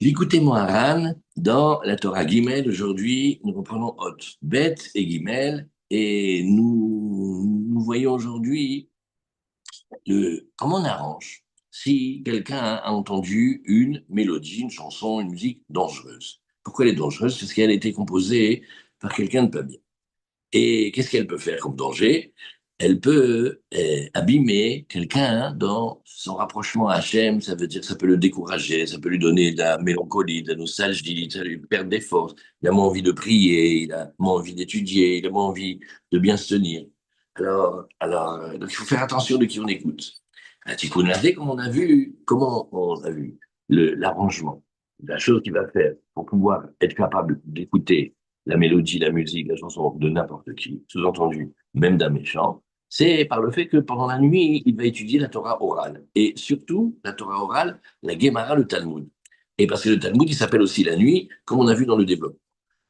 J'écoutais Moharan dans la Torah Gimel. Aujourd'hui, nous reprenons Hot, Bet et Gimel. Et nous voyons aujourd'hui comment on arrange si quelqu'un a entendu une mélodie, une chanson, une musique dangereuse. Pourquoi elle est dangereuse? Parce qu'elle a été composée par quelqu'un de pas bien. Et qu'est-ce qu'elle peut faire comme danger? Elle peut abîmer quelqu'un dans son rapprochement à Hachem, ça veut dire ça peut le décourager, ça peut lui donner de la mélancolie, de la nostalgie, ça lui perdre des forces. Il a moins envie de prier, il a moins envie d'étudier, il a moins envie de bien se tenir. Donc il faut faire attention de qui on écoute. À Tikkun Lavé, comment on a vu l'arrangement, la chose qu'il va faire pour pouvoir être capable d'écouter la mélodie, la musique, la chanson de n'importe qui, sous-entendu même d'un méchant, c'est par le fait que pendant la nuit, il va étudier la Torah orale. Et surtout, la Torah orale, la Gemara, le Talmud. Et parce que le Talmud, il s'appelle aussi la nuit, comme on a vu dans le développement.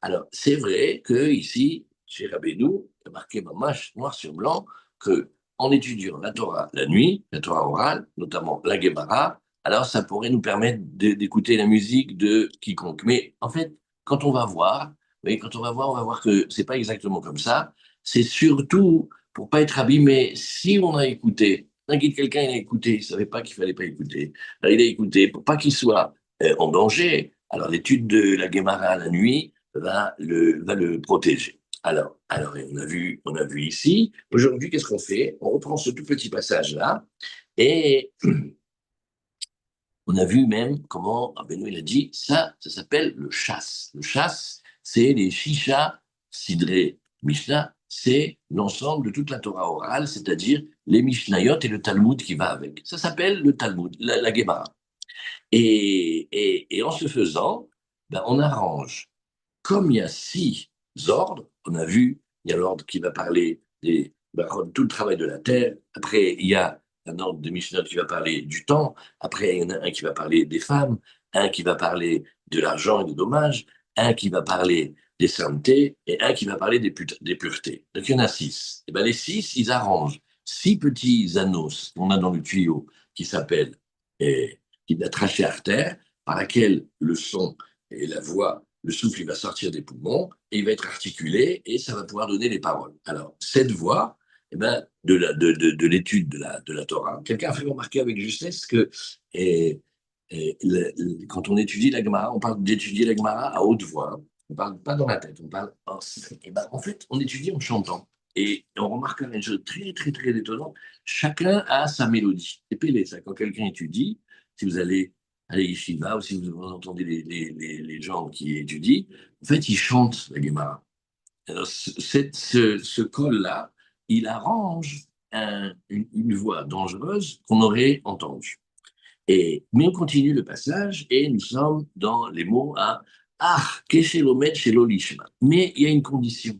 Alors, c'est vrai que ici, chez Rabbeinu, il y a marqué mamash, noir sur blanc, que en étudiant la Torah la nuit, la Torah orale, notamment la Gemara, alors ça pourrait nous permettre d'écouter la musique de quiconque. Mais en fait, quand on va voir, mais quand on va voir que c'est pas exactement comme ça. C'est surtout pour pas être abîmé. Si on a écouté, t'inquiète, quelqu'un il a écouté, il savait pas qu'il fallait pas écouter. Alors, il a écouté pour pas qu'il soit en danger. Alors l'étude de la Guémara la nuit va le protéger. Et on a vu ici. Aujourd'hui, qu'est-ce qu'on fait? On reprend ce tout petit passage-là et on a vu même comment Benoît il a dit ça s'appelle le chasse. Le chasse, c'est les Shisha Sidré Mishnah, c'est l'ensemble de toute la Torah orale, c'est-à-dire les Mishnayot et le Talmud qui va avec. Ça s'appelle le Talmud, la Gemara. Et en se faisant, ben, on arrange. Comme il y a six ordres, on a vu, il y a l'ordre qui va parler tout le travail de la terre. Après, il y a un ordre de Mishnah qui va parler du temps. Après, il y en a un qui va parler des femmes, un qui va parler de l'argent et des dommages, un qui va parler des saintetés et un qui va parler des puretés. Donc, il y en a six. Et ben, les six, ils arrangent six petits anneaux qu'on a dans le tuyau qui s'appelle qui est la trachée artère, par laquelle le son et la voix, le souffle, il va sortir des poumons et il va être articulé et ça va pouvoir donner les paroles. Alors, cette voix, eh ben, de l'étude de la Torah, quelqu'un a fait remarquer avec justesse que quand on étudie la Gemara, on parle d'étudier la Gemara à haute voix. Hein. On ne parle pas dans la tête, on parle et ben, en fait, on étudie en chantant. Et on remarque une chose très, très, très étonnante. Chacun a sa mélodie. C'est pélé, ça. Quand quelqu'un étudie, si vous allez à la yeshiva ou si vous entendez les gens qui étudient, en fait, ils chantent la Gemara. Alors, ce col-là, il arrange une voix dangereuse qu'on aurait entendue. Mais on continue le passage et nous sommes dans les mots à Ah, keshelomet shelo lishma. Mais il y a une condition,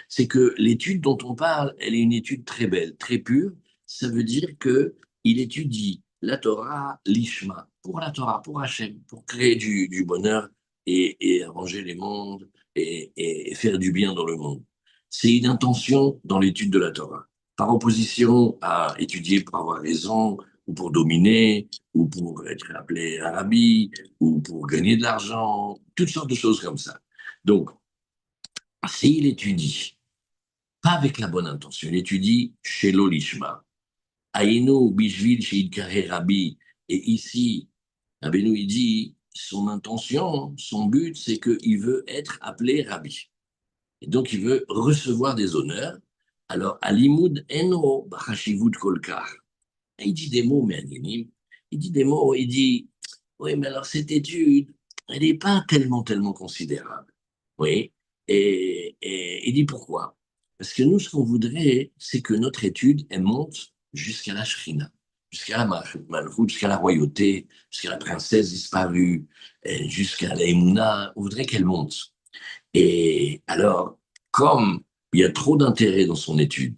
c'est que l'étude dont on parle, elle est une étude très belle, très pure. Ça veut dire que il étudie la Torah lishma, pour la Torah, pour Hachem, pour créer du bonheur et arranger les mondes et faire du bien dans le monde. C'est une intention dans l'étude de la Torah. Par opposition à étudier pour avoir raison, ou pour dominer, ou pour être appelé un rabbi, ou pour gagner de l'argent, toutes sortes de choses comme ça. Donc, s'il étudie, pas avec la bonne intention, il étudie chez l'Olishma, Aïnou, Bishvil, chez Rabbi, et ici, Rabbeinu, il dit, son intention, son but, c'est qu'il veut être appelé rabbi. Et donc, il veut recevoir des honneurs. Alors, Alimoud eno b'chashivut kolkar. Il dit des mots, mais anonymes. Il dit des mots, il dit, oui, mais alors cette étude, elle n'est pas tellement considérable. Oui. Et il dit pourquoi? Parce que nous, ce qu'on voudrait, c'est que notre étude, elle monte jusqu'à la Shrina, jusqu'à la Malchut, jusqu'à la royauté, jusqu'à la princesse disparue, et jusqu'à la Emouna. On voudrait qu'elle monte. Et alors, comme il y a trop d'intérêt dans son étude,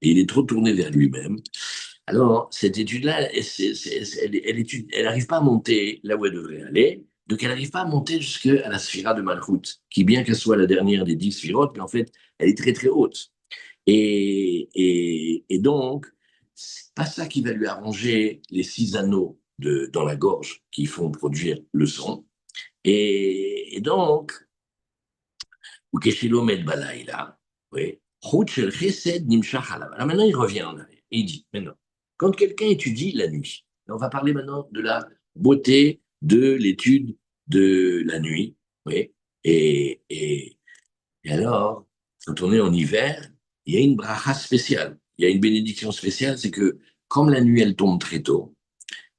et il est trop tourné vers lui-même, alors cette étude-là, elle n'arrive pas à monter là où elle devrait aller, donc elle n'arrive pas à monter jusqu'à la sphira de Malchut, qui bien qu'elle soit la dernière des 10 sphirotes, mais en fait, elle est très très haute. Et donc, c'est pas ça qui va lui arranger les six anneaux dans la gorge qui font produire le son. Et donc, ou Keshilomet Balaïla, oui, Chut Shel Chesed Nimshach Alav. Alors maintenant, il revient en arrière. Il dit, maintenant, quand quelqu'un étudie la nuit, on va parler maintenant de la beauté de l'étude de la nuit, oui, et, et, et alors, quand on est en hiver, il y a une bracha spéciale, il y a une bénédiction spéciale, c'est que comme la nuit, elle tombe très tôt,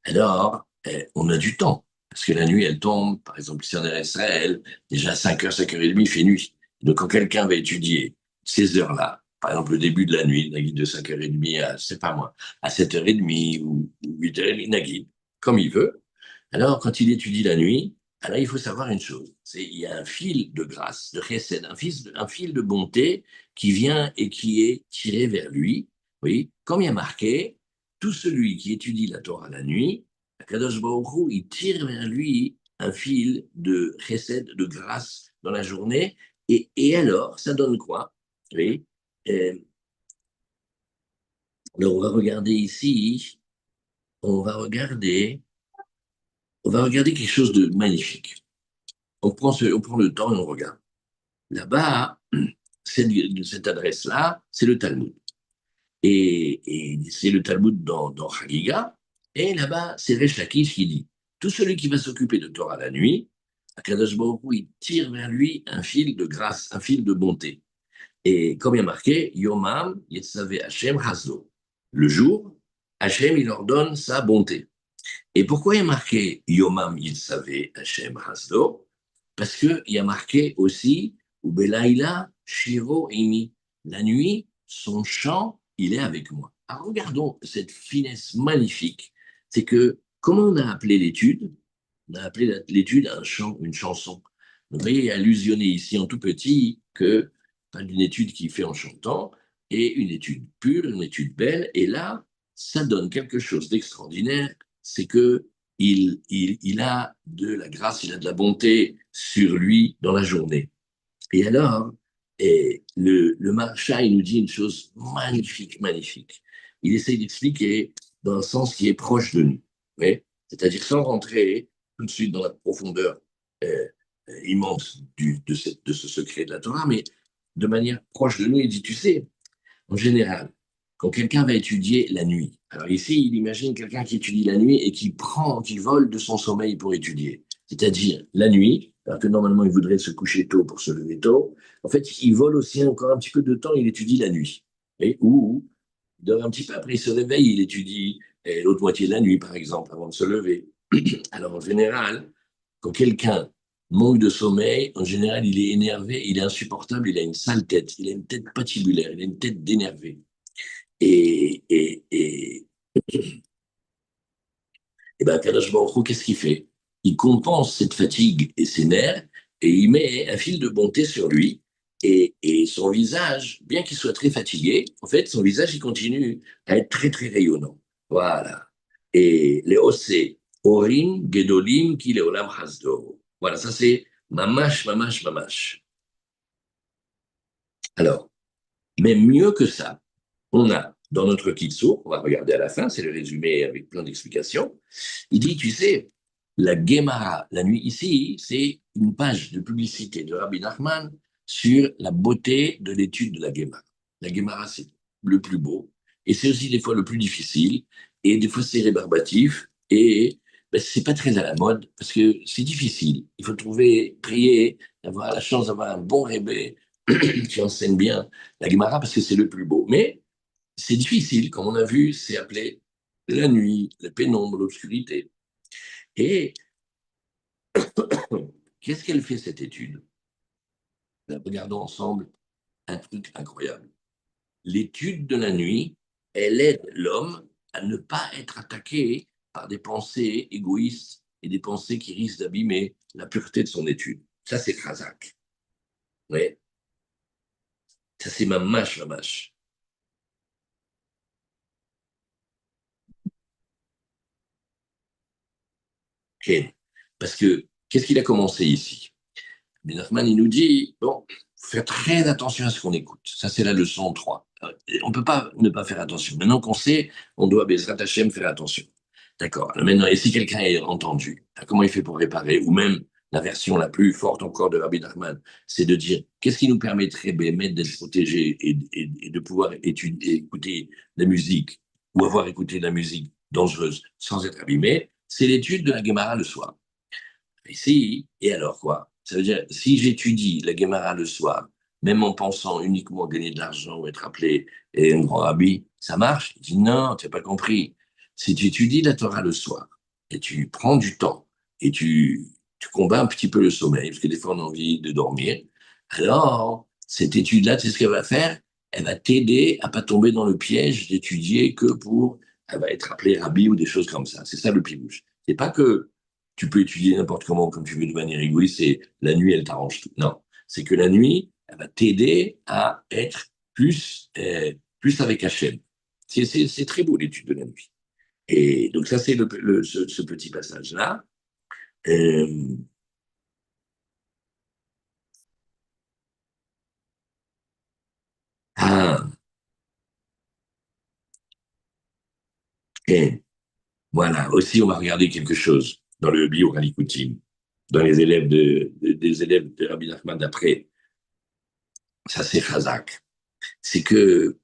alors on a du temps. Parce que la nuit, elle tombe, par exemple, si on est à Israël, déjà à 5h, 5h30, il fait nuit. Donc, quand quelqu'un va étudier ces heures-là, par exemple, le début de la nuit, Nagui de 5h30 à, c'est pas moi, à 7h30 ou 8h30, Nagui, comme il veut. Alors, quand il étudie la nuit, alors il faut savoir une chose, c'est il y a un fil de grâce, de chesed, un fil de bonté qui vient et qui est tiré vers lui. Oui, comme il y a marqué, tout celui qui étudie la Torah la nuit, Kadosh Baruch Hu, il tire vers lui un fil de chesed, de grâce dans la journée. Et alors, ça donne quoi? Oui. Euh, alors, on va regarder ici, on va regarder, on va regarder quelque chose de magnifique. On prend le temps et on regarde. Là-bas, cette adresse-là, c'est le Talmud. Et c'est le Talmud dans Chagiga. Et là-bas, c'est Resh Lakish qui dit, tout celui qui va s'occuper de Torah la nuit, Akadosh Baruch Hu, il tire vers lui un fil de grâce, un fil de bonté. Et comme il y a marqué, Yomam Yetzave Hashem Hazo. Le jour, Hashem, il leur donne sa bonté. Et pourquoi il y a marqué Yomam Yetzave Hashem Hazo? Parce qu'il y a marqué aussi, Ubelaïla Shiro Imi. La nuit, son chant, il est avec moi. Alors regardons cette finesse magnifique. C'est que, comment on a appelé l'étude? On a appelé l'étude un chant, une chanson. Vous voyez, allusionné ici en tout petit que pas d'une étude qui fait en chantant, et une étude pure, une étude belle. Et là, ça donne quelque chose d'extraordinaire. C'est que il a de la grâce, il a de la bonté sur lui dans la journée. Et alors, le Maharsha, il nous dit une chose magnifique, magnifique. Il essaye d'expliquer dans un sens qui est proche de nous. Oui, c'est-à-dire sans rentrer tout de suite dans la profondeur euh, immense de ce secret de la Torah, mais de manière proche de nous, il dit, tu sais, en général, quand quelqu'un va étudier la nuit, alors ici, il imagine quelqu'un qui étudie la nuit et qui vole de son sommeil pour étudier. C'est-à-dire la nuit, alors que normalement il voudrait se coucher tôt pour se lever tôt, en fait, il vole aussi encore un petit peu de temps, il étudie la nuit. Ou il dort un petit peu, après il se réveille, il étudie l'autre moitié de la nuit, par exemple, avant de se lever. Alors en général, quand quelqu'un manque de sommeil, en général, il est énervé, il est insupportable, il a une sale tête, il a une tête patibulaire, il a une tête d'énervé. Et, et, et, et ben, Kadosh Baruch Hu, qu'est-ce qu'il fait? Il compense cette fatigue et ses nerfs et il met un fil de bonté sur lui. Et son visage, bien qu'il soit très fatigué, en fait, son visage, il continue à être très, très rayonnant. Voilà. Et les Osé, Orim, Gedolim, qui les Olam Hasdo. Voilà, ça c'est mamash, mamash, mamash. Alors, mais mieux que ça, on a dans notre Kitsour, on va regarder à la fin, c'est le résumé avec plein d'explications. Il dit, tu sais, la Gemara, la nuit ici, c'est une page de publicité de Rabbi Nachman sur la beauté de l'étude de la Gemara. La Gemara, c'est le plus beau, et c'est aussi des fois le plus difficile, et des fois c'est rébarbatif, et ben, c'est pas très à la mode, parce que c'est difficile. Il faut trouver, prier, avoir la chance d'avoir un bon rébé qui enseigne bien la Gemara, parce que c'est le plus beau. Mais c'est difficile, comme on a vu, c'est appelé la nuit, la pénombre, l'obscurité. Et qu'est-ce qu'elle fait cette étude? Regardons ensemble un truc incroyable. L'étude de la nuit, elle aide l'homme à ne pas être attaqué par des pensées égoïstes et des pensées qui risquent d'abîmer la pureté de son étude. Ça, c'est Khazak. Ouais. Ça, c'est ma mâche, ma mâche. Okay. Parce que, qu'est-ce qu'il a commencé ici? Mais Nachman, il nous dit, bon, faut faire très attention à ce qu'on écoute. Ça, c'est la leçon 3. On ne peut pas ne pas faire attention. Maintenant qu'on sait, on doit, Bezrat Hashem, faire attention. D'accord. Alors maintenant, et si quelqu'un est entendu, comment il fait pour réparer? Ou même, la version la plus forte encore de Rabbi Nachman, c'est de dire qu'est-ce qui nous permettrait Béhémet d'être protégés et de pouvoir étudier, écouter la musique ou avoir écouté de la musique dangereuse sans être abîmé, c'est l'étude de la Gemara le soir. Et alors quoi? Ça veut dire, si j'étudie la Gemara le soir, même en pensant uniquement gagner de l'argent ou être appelé et un grand rabbi, ça marche? Il dit non, tu n'as pas compris. Si tu étudies la Torah le soir et tu prends du temps et tu combats un petit peu le sommeil, parce que des fois on a envie de dormir, alors cette étude-là, tu sais ce qu'elle va faire? Elle va t'aider à pas tomber dans le piège d'étudier que pour, elle va être appelée rabbi ou des choses comme ça. C'est ça le pibouche. C'est pas que tu peux étudier n'importe comment, comme tu veux, de manière égoïste, et la nuit, elle t'arrange tout. Non, c'est que la nuit, elle va t'aider à être plus avec Hachem. C'est très beau l'étude de la nuit. Et donc ça, c'est ce petit passage-là. Euh, ah, et voilà, aussi, on va regarder quelque chose dans le bio Ralikutim, dans les élèves des élèves de Rabbi Nachman d'après. Ça, c'est Chazak. C'est que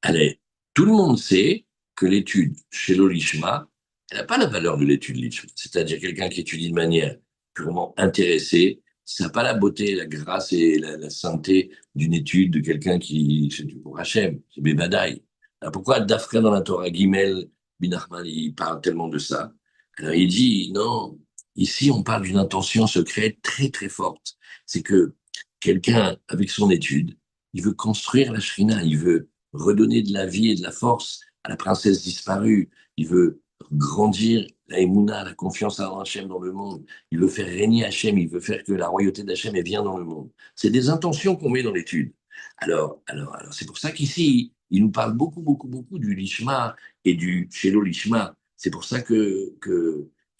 allez, tout le monde sait que l'étude chez l'Olishma, elle n'a pas la valeur de l'étude Lishma. C'est-à-dire quelqu'un qui étudie de manière purement intéressée, ça n'a pas la beauté, la grâce et la sainteté d'une étude de quelqu'un qui, c'est du pour Hachem, c'est Bébadaï. Alors pourquoi Dafka dans la Torah Gimel, Binachman, il parle tellement de ça? Alors il dit, non, ici on parle d'une intention secrète très très forte. C'est que quelqu'un, avec son étude, il veut construire la Shrina, il veut redonner de la vie et de la force à la princesse disparue. Il veut grandir la Emouna, la confiance en Hachem dans le monde. Il veut faire régner Hachem, il veut faire que la royauté d'Hachem vienne dans le monde. C'est des intentions qu'on met dans l'étude. Alors, c'est pour ça qu'ici, il nous parle beaucoup, beaucoup, beaucoup du Lishma et du Shelo Lishma. C'est pour ça que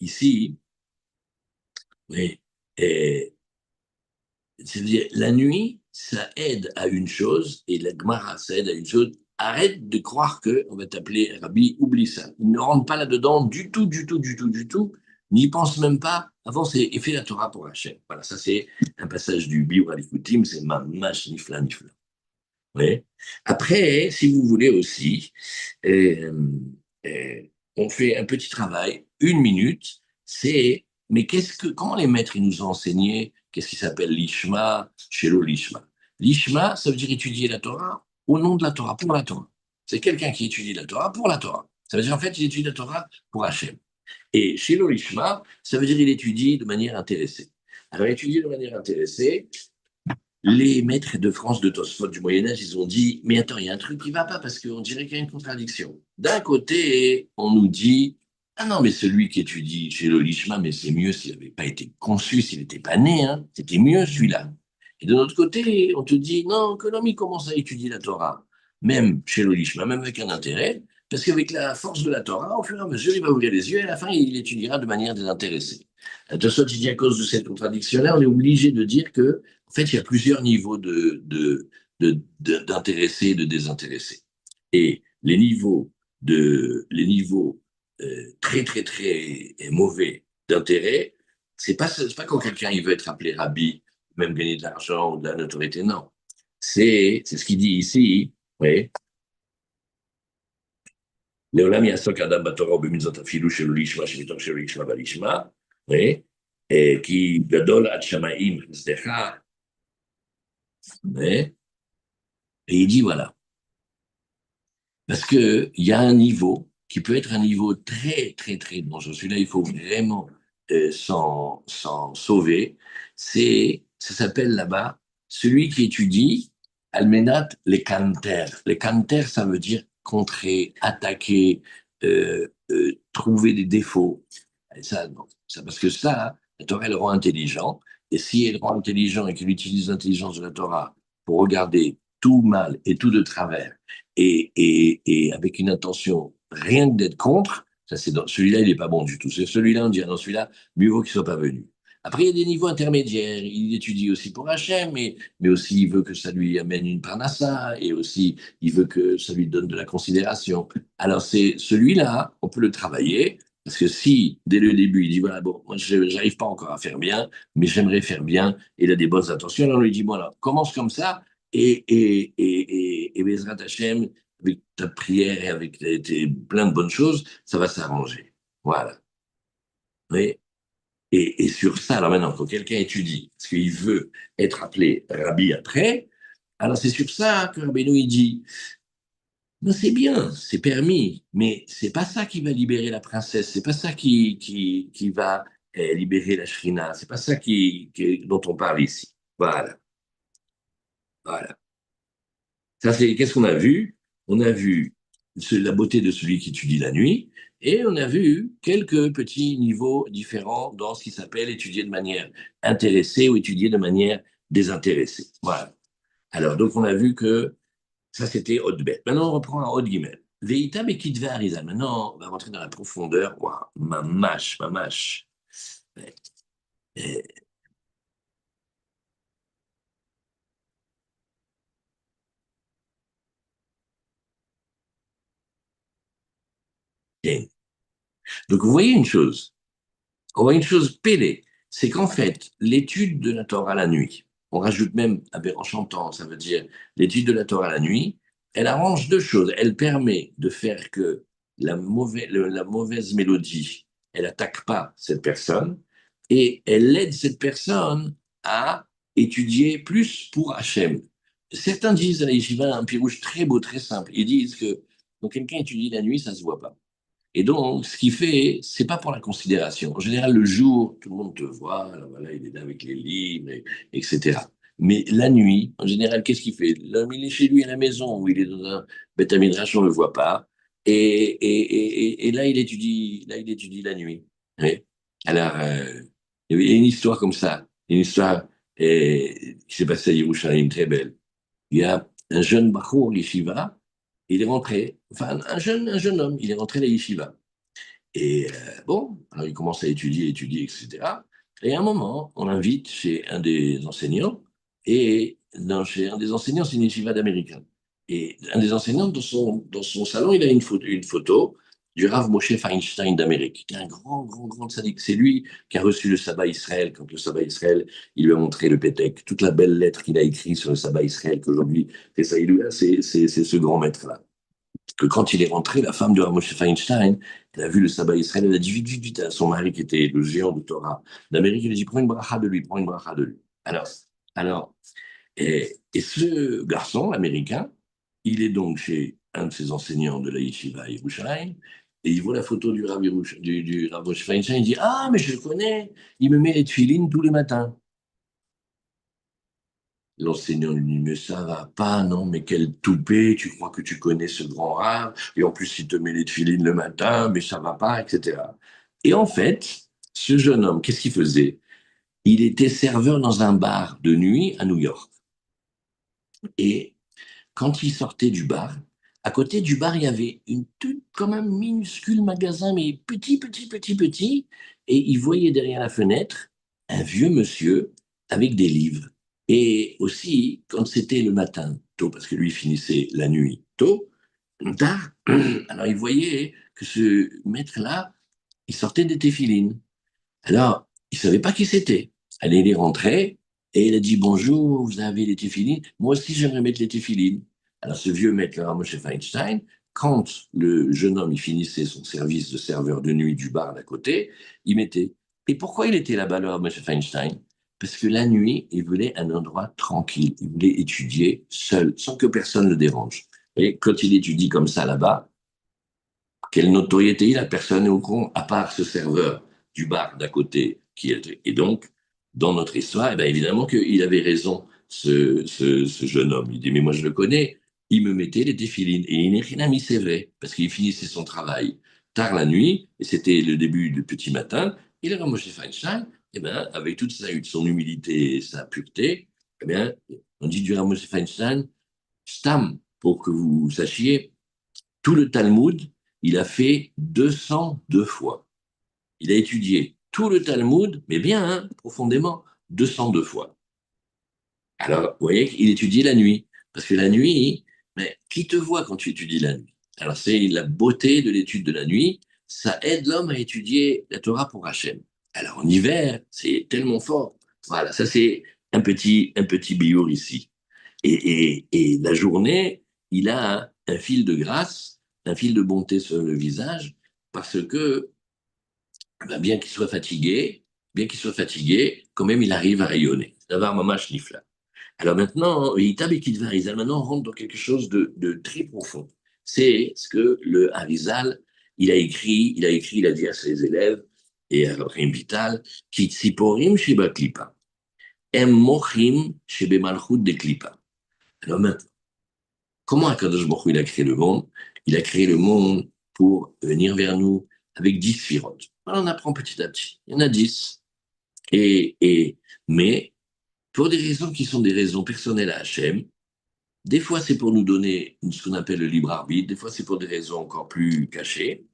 ici, oui, et c'est-à-dire, la nuit, ça aide à une chose, et la Gemara, ça aide à une chose. Arrête de croire que on va t'appeler Rabbi, oublie ça. Il ne rentre pas là-dedans du tout, du tout, du tout, du tout. N'y pense même pas. Avant, c'est et fais la Torah pour Hachem. Voilà, ça c'est un passage du Biur à l'Ikoutim, c'est Mamash Nifla Nifla. Oui. Après, si vous voulez aussi, euh, euh, on fait un petit travail, 1 minute, c'est, mais comment les maîtres ils nous ont enseigné, qu'est-ce qui s'appelle l'ishma, shelo l'ishma. L'ishma, ça veut dire étudier la Torah au nom de la Torah, pour la Torah. C'est quelqu'un qui étudie la Torah pour la Torah. Ça veut dire en fait, il étudie la Torah pour Hachem. Et shelo l'ishma, ça veut dire il étudie de manière intéressée. Alors, étudier de manière intéressée, les maîtres de France de Tosfot du Moyen-Âge, ils ont dit, mais attends, il y a un truc qui ne va pas parce qu'on dirait qu'il y a une contradiction. D'un côté, on nous dit, ah non, mais celui qui étudie chez le Lishma, mais c'est mieux s'il n'avait pas été conçu, s'il n'était pas né, hein. C'était mieux celui-là. Et de l'autre côté, on te dit, non, que l'homme, il commence à étudier la Torah, même chez le Lishma, même avec un intérêt, parce qu'avec la force de la Torah, au fur et à mesure, il va ouvrir les yeux et à la fin, il étudiera de manière désintéressée. Tosfot, il dit, à cause de cette contradiction-là, on est obligé de dire que en fait, il y a plusieurs niveaux d'intéressés et de désintéressés. Et les niveaux très, très, très mauvais d'intérêt, c'est pas quand quelqu'un il veut être appelé rabbi, même gagner de l'argent ou de la notoriété, non. C'est ce qu'il dit ici, oui. לעולם יעסוק האדם בתורה ובמצוות אפילו שלא לשמה שמתוך שלא לשמה ולשמה, כי גדול עד שמיים חסדך, et il dit voilà, parce que il y a un niveau qui peut être un niveau très, très, très dangereux. Celui-là, il faut vraiment s'en sauver. Ça s'appelle là-bas, celui qui étudie Almenat les canter. Les canter, ça veut dire contrer, attaquer, trouver des défauts. Et ça, non. Ça, parce que ça, la Torah, elle le rend intelligent. Et si elle rend intelligent et qu'elle utilise l'intelligence de la Torah pour regarder tout mal et tout de travers, et avec une intention rien que d'être contre, ça c'est celui-là, il n'est pas bon du tout. C'est celui-là, on dit, ah non, celui-là, mieux vaut qu'il ne soit pas venu. Après, il y a des niveaux intermédiaires. Il étudie aussi pour Hachem, mais aussi il veut que ça lui amène une parnassa, et aussi il veut que ça lui donne de la considération. Alors, c'est celui-là, on peut le travailler, Parce que si, dès le début, il dit, voilà, bon, moi, je n'arrive pas encore à faire bien, mais j'aimerais faire bien, et il a des bonnes intentions, alors on lui dit, voilà, commence comme ça, et Bezrat Hachem, avec ta prière et avec plein de bonnes choses, ça va s'arranger. Voilà. Mais, et sur ça, alors maintenant, quand quelqu'un étudie, parce qu'il veut être appelé rabbi après, alors c'est sur ça que Rabbeinu, il dit, non, c'est bien, c'est permis, mais c'est pas ça qui va libérer la princesse, c'est pas ça qui va libérer la shrina, c'est pas ça dont on parle ici. Voilà, voilà. Ça, c'est, qu'est-ce qu'on a vu? On a vu la beauté de celui qui étudie la nuit, et on a vu quelques petits niveaux différents dans ce qui s'appelle étudier de manière intéressée ou étudier de manière désintéressée. Voilà. Alors, donc, on a vu que ça, c'était Haute Bête. Maintenant, on reprend un Haute Guimel. Veïta Bekitve Arizal. Maintenant, on va rentrer dans la profondeur. Waouh, ma mâche, ma mâche. Ouais. Et- Donc, vous voyez une chose. On voit une chose pélée. C'est qu'en fait, l'étude de la Torah la nuit, on rajoute même en chantant, ça veut dire l'étude de la Torah la nuit, elle arrange deux choses. Elle permet de faire que la mauvaise mélodie, elle attaque pas cette personne et elle aide cette personne à étudier plus pour Hachem. Certains disent à la yeshiva un pirouge très beau, très simple. Ils disent que quand quelqu'un étudie la nuit, ça se voit pas. Et donc, ce qu'il fait, c'est pas pour la considération. En général, le jour, tout le monde te voit, alors voilà, il est là avec les livres, etc. Mais la nuit, en général, qu'est-ce qu'il fait? L'homme, il est chez lui à la maison, ou il est dans un Beth Midrash, on ne le voit pas. Et là, il étudie la nuit. Oui. Alors, il y a une histoire comme ça, une histoire qui s'est passée à Yerushalayim, très belle. Il y a un jeune Bachour, Yeshiva, il est rentré, enfin, un jeune homme, il est rentré à la Yeshiva. Et bon, alors il commence à étudier, etc. Et à un moment, on l'invite chez un des enseignants, et chez un des enseignants, c'est une yeshiva d'américain. Et un des enseignants, dans son salon, il a une photo du Rav Moshe Feinstein d'Amérique, qui est un grand, grand, grand sadique. C'est lui qui a reçu le sabbat Israël, quand le sabbat Israël, il lui a montré le Pétek, toute la belle lettre qu'il a écrite sur le sabbat Israël, qu'aujourd'hui, c'est ça, c'est ce grand maître-là que quand il est rentré, la femme de Moshe Feinstein, elle a vu le sabbat Israël, elle a dit vite, vite, vite à son mari qui était le géant de Torah d'Amérique, elle a dit prends une bracha de lui, prends une bracha de lui. Alors et ce garçon américain, il est donc chez un de ses enseignants de la yeshiva à Yerushalayim, et il voit la photo du Rav Moshe Feinstein, il dit ah, mais je le connais, il me met les tefilines tous les matins. L'enseignant lui dit, mais ça va pas, non, mais quel toupet, tu crois que tu connais ce grand rave, et en plus il te met les tefilines le matin, mais ça va pas, etc. Et en fait, ce jeune homme, qu'est-ce qu'il faisait? Il était serveur dans un bar de nuit à New York. Et quand il sortait du bar, à côté du bar, il y avait comme un minuscule magasin, mais petit, petit, petit, petit, et il voyait derrière la fenêtre un vieux monsieur avec des livres. Et aussi, quand c'était le matin tôt, parce que lui finissait la nuit tôt, tard, alors il voyait que ce maître-là, il sortait des téfilines. Alors, il savait pas qui c'était. Elle est rentrée et il a dit bonjour, vous avez les téfilines. Moi aussi, j'aimerais mettre les téfilines. Alors, ce vieux maître-là, M. Feinstein, quand le jeune homme il finissait son service de serveur de nuit du bar d'à côté, il mettait. Et pourquoi il était là-bas, alors, M. Feinstein? Parce que la nuit, il voulait un endroit tranquille. Il voulait étudier seul, sans que personne le dérange. Et quand il étudie comme ça là-bas, quelle notoriété il a? Personne au courant, à part ce serveur du bar d'à côté. Et donc, dans notre histoire, eh bien, évidemment qu'il avait raison, ce jeune homme. Il dit, mais moi je le connais, il me mettait les téfilines. Et il n'est rien mis, c'est vrai, parce qu'il finissait son travail tard la nuit, et c'était le début du petit matin. Il est Moshe Feinstein, eh bien, avec toute son humilité et sa pureté, eh bien, on dit du Moshe Feinstein, Stam, pour que vous sachiez, tout le Talmud, il a fait 202 fois. Il a étudié tout le Talmud, mais bien, hein, profondément, 202 fois. Alors, vous voyez qu'il étudie la nuit. Parce que la nuit, mais qui te voit quand tu étudies la nuit? Alors, c'est la beauté de l'étude de la nuit. ça aide l'homme à étudier la Torah pour Hachem. Alors en hiver, c'est tellement fort. Voilà, ça c'est un petit biour ici. Et la journée, il a un fil de grâce, un fil de bonté sur le visage, parce que ben, bien qu'il soit fatigué, quand même il arrive à rayonner. D'avoir mamash nifla. Alors maintenant, Itab et Kitvarizal, maintenant on rentre dans quelque chose de très profond. C'est ce que le Harizal, il a dit à ses élèves et à Rabbi Vital, Kitsiporim Sheba Klipa, Em Mochim Shebe Malchut de Klipa. Alors maintenant, comment Akadosh Baruch Hu, il a créé le monde? Il a créé le monde pour venir vers nous avec 10 sphirotes. Alors on apprend petit à petit. Il y en a 10. Mais pour des raisons qui sont des raisons personnelles à Hachem, des fois, c'est pour nous donner ce qu'on appelle le libre arbitre, des fois, c'est pour des raisons encore plus cachées.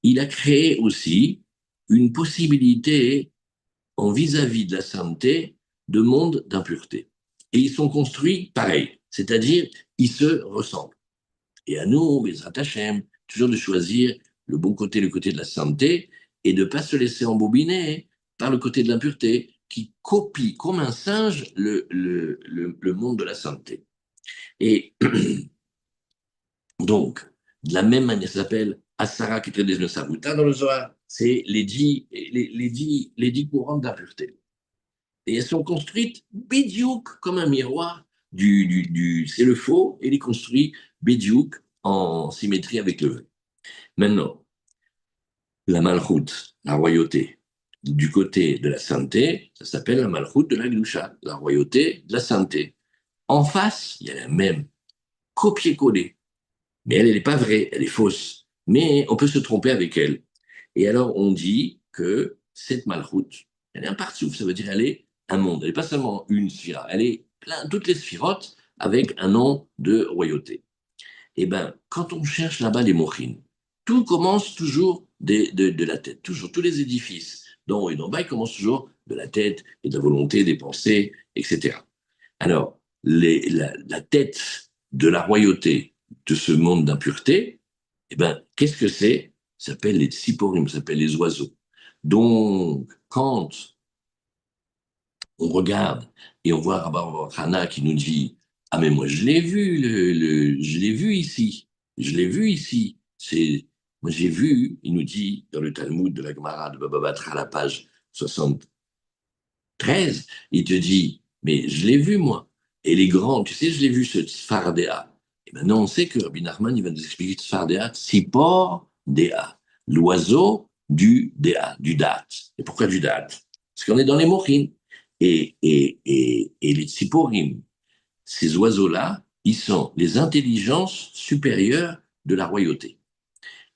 Il a créé aussi une possibilité en vis-à-vis de la sainteté de monde d'impureté. Et ils sont construits pareil, c'est-à-dire ils se ressemblent. Et à nous, Bezrat Hashem, toujours de choisir le bon côté, le côté de la sainteté, et de ne pas se laisser embobiner par le côté de l'impureté qui copie comme un singe le monde de la sainteté. Et donc, de la même manière, ça s'appelle Asara qui traite de Savuta dans le Zohar, c'est les dix courantes d'impureté. Et elles sont construites bidiouk comme un miroir c'est le faux, et il est construit bidiouk en symétrie avec le vrai. Maintenant, la malchoute, la royauté, du côté de la sainteté, ça s'appelle la malchoute de la gloucha, la royauté de la sainteté. En face, il y a la même copier-coller. Mais elle n'est pas vraie, elle est fausse. Mais on peut se tromper avec elle. Et alors, on dit que cette malchoute, elle est un partsouf, ça veut dire elle est un monde. Elle n'est pas seulement une sphira, elle est plein, toutes les sphirotes avec un nom de royauté. Eh bien, quand on cherche là-bas les mochines, tout commence toujours de la tête. Toujours, tous les édifices d'en haut et d'en bas, ils commencent toujours de la tête et de la volonté, des pensées, etc. Alors, la tête de la royauté de ce monde d'impureté, eh ben, qu'est-ce que c'est? Ça s'appelle les tsiporim, ça s'appelle les oiseaux. Donc, quand on regarde et on voit Rabbi Hana qui nous dit ah mais moi je l'ai vu, je l'ai vu ici, je l'ai vu ici. Moi j'ai vu, il nous dit dans le Talmud de la Gemara de Baba Batra à la page 73, il te dit mais je l'ai vu moi. Et les grands, tu sais, je l'ai vu ce Tzfardéa. Et maintenant on sait que Rabbi Nachman il va nous expliquer Tzfardéa, Tzipor Déa, l'oiseau du Déa, du Date. Et pourquoi du Date? Parce qu'on est dans les mochines. Et les tziporim, ces oiseaux-là, ils sont les intelligences supérieures de la royauté.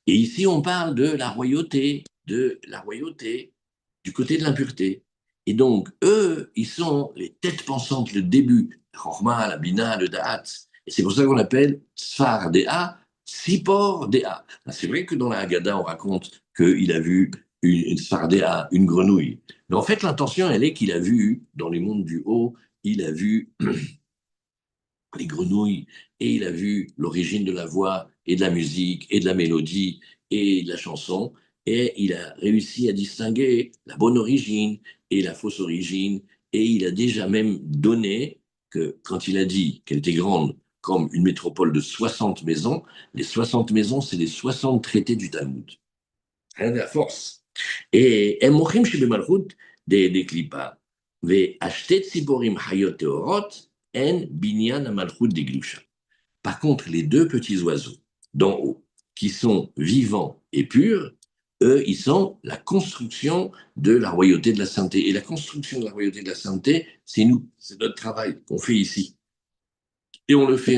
Et ici, on parle de la royauté du côté de l'impureté. Et donc, eux, ils sont les têtes pensantes, le début, la chorma, la bina, le da'at. Et c'est pour ça qu'on appelle Sfar Dea, Sipor Dea. C'est vrai que dans la Haggadah, on raconte qu'il a vu une Sfar Dea, une grenouille. Mais en fait, l'intention, elle est qu'il a vu, dans les mondes du haut, il a vu les grenouilles, et il a vu l'origine de la voix et de la musique et de la mélodie et de la chanson, et il a réussi à distinguer la bonne origine et la fausse origine, et il a déjà même donné que quand il a dit qu'elle était grande comme une métropole de 60 maisons, les 60 maisons, c'est les 60 traités du Talmud. Rien de la force. Et Emochim Shibemalchut des Klipa, ve Ashtet Siborim Hayot Teorot, En Binyan Amalchut des Glusha. Par contre, les deux petits oiseaux d'en haut, qui sont vivants et purs, eux, ils sont la construction de la royauté de la sainteté. Et la construction de la royauté de la sainteté, c'est nous, c'est notre travail qu'on fait ici. Et on le fait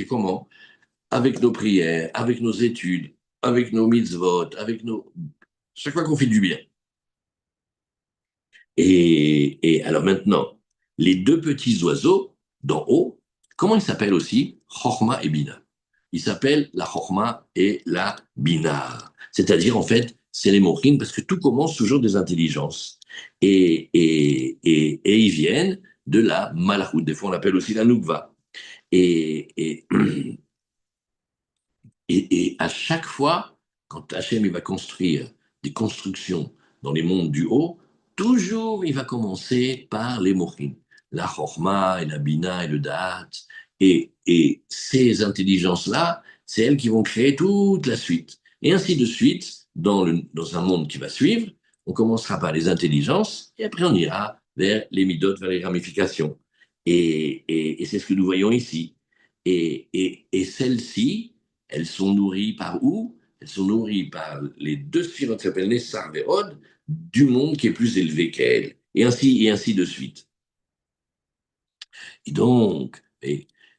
comment? Avec nos prières, avec nos études, avec nos mitzvot, avec nos... Chaque fois qu'on fait du bien. Et alors maintenant, les deux petits oiseaux d'en haut, comment ils s'appellent aussi? Chorma et Bina. Ils s'appellent la Chorma et la Bina. C'est-à-dire, en fait, c'est les mochines parce que tout commence toujours des intelligences. Et ils viennent de la Malachut. Des fois, on l'appelle aussi la Nukva. Et, et, et à chaque fois, quand Hachem il va construire des constructions dans les mondes du haut, toujours il va commencer par les mochim, la chorma et la bina et le da'at. Et ces intelligences-là, c'est elles qui vont créer toute la suite. Et ainsi de suite, dans un monde qui va suivre, on commencera par les intelligences et après on ira vers les midotes, vers les ramifications. Et c'est ce que nous voyons ici. Et celles-ci, elles sont nourries par où? Elles sont nourries par les deux sphirotes qui s'appellent Nessar et Hod, du monde qui est plus élevé qu'elles. Et ainsi de suite. Et donc,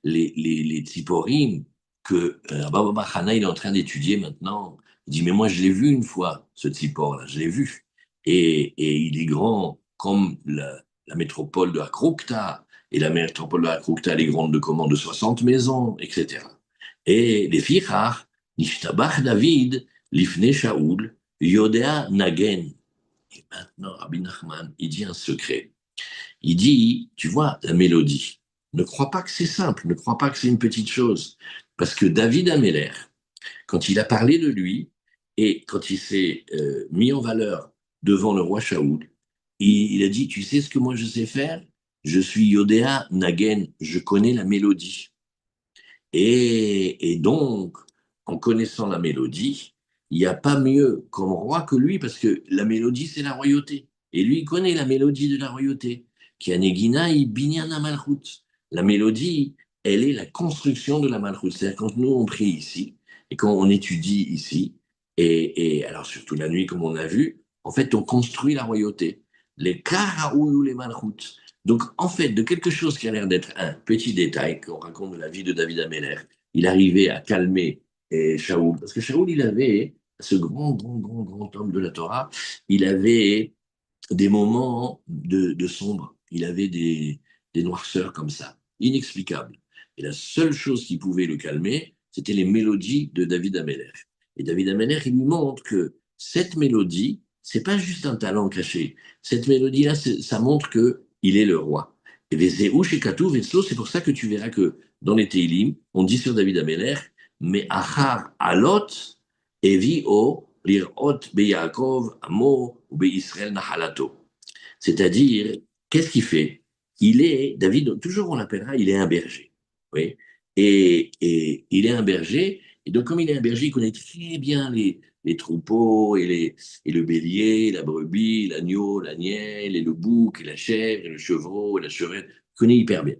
les tziporim que Baba Bachana il est en train d'étudier maintenant, il dit, mais moi je l'ai vu une fois, ce tzipor-là, je l'ai vu. Et il est grand comme la métropole de Hakrukta, et la métropole de Hakrukta, elle est grande de comment? De 60 maisons, etc. Et les fichar, Nishtabach David, Lifne Shaoul, Yodea Nagen. Et maintenant, Rabbi Nachman, il dit un secret. Il dit, tu vois, la mélodie. Ne crois pas que c'est simple, ne crois pas que c'est une petite chose. Parce que David Ameller, quand il a parlé de lui et quand il s'est mis en valeur devant le roi Shaoul, il a dit, tu sais ce que moi je sais faire? Je suis Yodéa Nagen, je connais la mélodie. Et donc, en connaissant la mélodie, il n'y a pas mieux comme roi que lui, parce que la mélodie, c'est la royauté. Et lui, il connaît la mélodie de la royauté. Qui a Neginai Binyana Malchut. La mélodie, elle est la construction de la Malchut. C'est-à-dire quand nous, on prie ici, et quand on étudie ici, et alors surtout la nuit, comme on a vu, en fait, on construit la royauté. Les Karaoulou, les Malchut. Donc, en fait, de quelque chose qui a l'air d'être un petit détail qu'on raconte de la vie de David Ameller, il arrivait à calmer Shaoul. Parce que Shaoul, il avait, ce grand homme de la Torah, il avait des moments de sombre. Il avait des noirceurs comme ça, inexplicables. Et la seule chose qui pouvait le calmer, c'était les mélodies de David Ameller. Et David Ameller, il lui montre que cette mélodie, c'est pas juste un talent caché. Cette mélodie-là, ça montre que il est le roi. Et Vezéou, chez Katou, Vetzlo, c'est pour ça que tu verras que dans les Teilim, on dit sur David Ameller, mais Achar Alot, Evi O, Lirot Beyaakov, Amo, ou Israël Nahalato. C'est-à-dire, qu'est-ce qu'il fait? Il est, David, toujours on l'appellera, il est un berger. Oui. Et il est un berger, et donc comme il est un berger, il connaît très bien les troupeaux, et le bélier, la brebis, l'agneau, l'agnelle, et le bouc, et la chèvre, et le chevreau, et la chevrette. Il connaît hyper bien.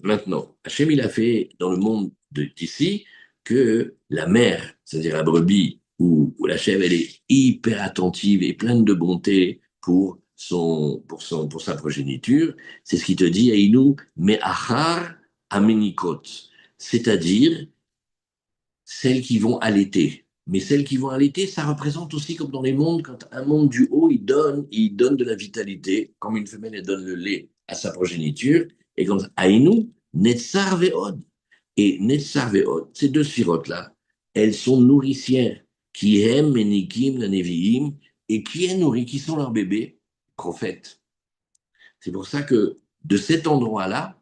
Maintenant, Hachem, il a fait dans le monde d'ici que la mère, c'est-à-dire la brebis ou la chèvre, elle est hyper attentive et pleine de bonté pour sa progéniture. C'est ce qui te dit, Aïnou, mais achar amenikot, c'est-à-dire celles qui vont allaiter. Mais celles qui vont allaiter, ça représente aussi comme dans les mondes, quand un monde du haut, il donne de la vitalité, comme une femelle, elle donne le lait à sa progéniture, et comme Aïnou, Netzar Ve'od. Et Netzar Ve'od, ces deux sirotes-là, elles sont nourricières, qui aiment Menikim, la Nevi'im, et qui est nourri, qui sont leurs bébés, prophètes. C'est pour ça que de cet endroit-là,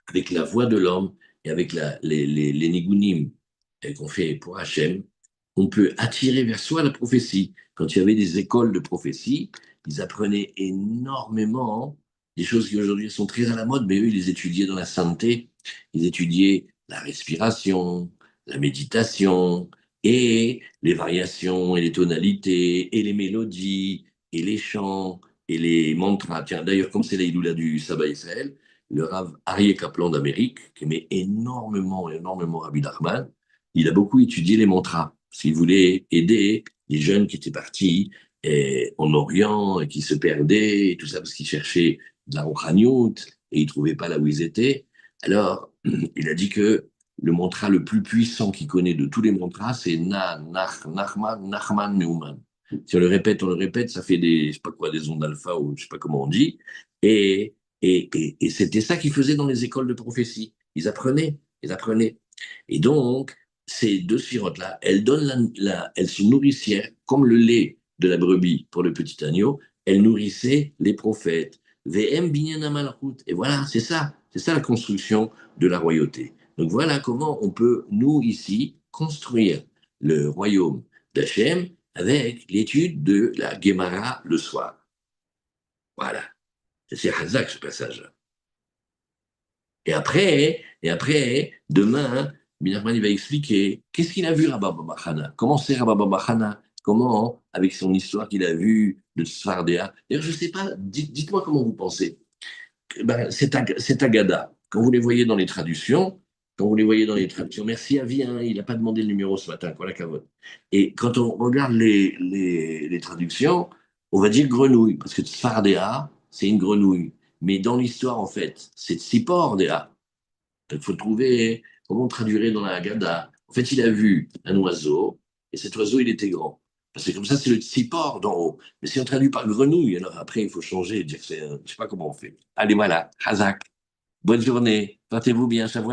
avec la voix de l'homme et avec les nigunim qu'on fait pour Hachem, on peut attirer vers soi la prophétie. Quand il y avait des écoles de prophétie, ils apprenaient énormément des choses qui aujourd'hui sont très à la mode, mais eux, ils les étudiaient dans la santé. Ils étudiaient la respiration, la méditation, et les variations, et les tonalités, et les mélodies, et les chants, et les mantras. Tiens, d'ailleurs, comme c'est l'Aïdoula du Sabbat Israël, le Rav Aryeh Kaplan d'Amérique, qui aimait énormément Rabbi Nachman, il a beaucoup étudié les mantras, parce qu'il voulait aider les jeunes qui étaient partis en Orient et qui se perdaient, et tout ça, parce qu'ils cherchaient de la Rouhaniout, et ils ne trouvaient pas là où ils étaient. Alors, il a dit que le mantra le plus puissant qu'il connaît de tous les mantras, c'est Nachman, Neumann. Si on le répète, ça fait des, je sais pas quoi, des ondes alpha, ou je sais pas comment on dit, et et c'était ça qu'ils faisaient dans les écoles de prophétie. Ils apprenaient. Et donc, ces deux sirotes-là, elles se nourrissaient, comme le lait de la brebis pour le petit agneau, elles nourrissaient les prophètes. VM binyana malachut. Et voilà, c'est ça la construction de la royauté. Donc voilà comment on peut, nous, ici, construire le royaume d'Hachem avec l'étude de la Gemara le soir. Voilà. C'est Hazak ce passage. Et après, demain, Binachman il va expliquer qu'est-ce qu'il a vu Rabba Baba Chana. Comment c'est Rabba Baba Chana. Comment, avec son histoire qu'il a vue de Sfardéa. D'ailleurs, je ne sais pas, dites-moi comment vous pensez. Ben, c'est Agada. Quand vous les voyez dans les traductions, merci Avi, hein, il n'a pas demandé le numéro ce matin, quoi la cavote. Et quand on regarde les traductions, on va dire grenouille, parce que Sfardéa, c'est une grenouille. Mais dans l'histoire, en fait, c'est Tsipordéa. Il faut trouver comment on traduirait dans la Haggadah. En fait, il a vu un oiseau, et cet oiseau, il était grand. Parce que comme ça, c'est le tsipor d'en haut. Mais si on traduit par grenouille, alors après, il faut changer et dire que c'est. Je sais pas comment on fait. Allez, voilà, Hazak. Bonne journée. Portez-vous bien, Shavuot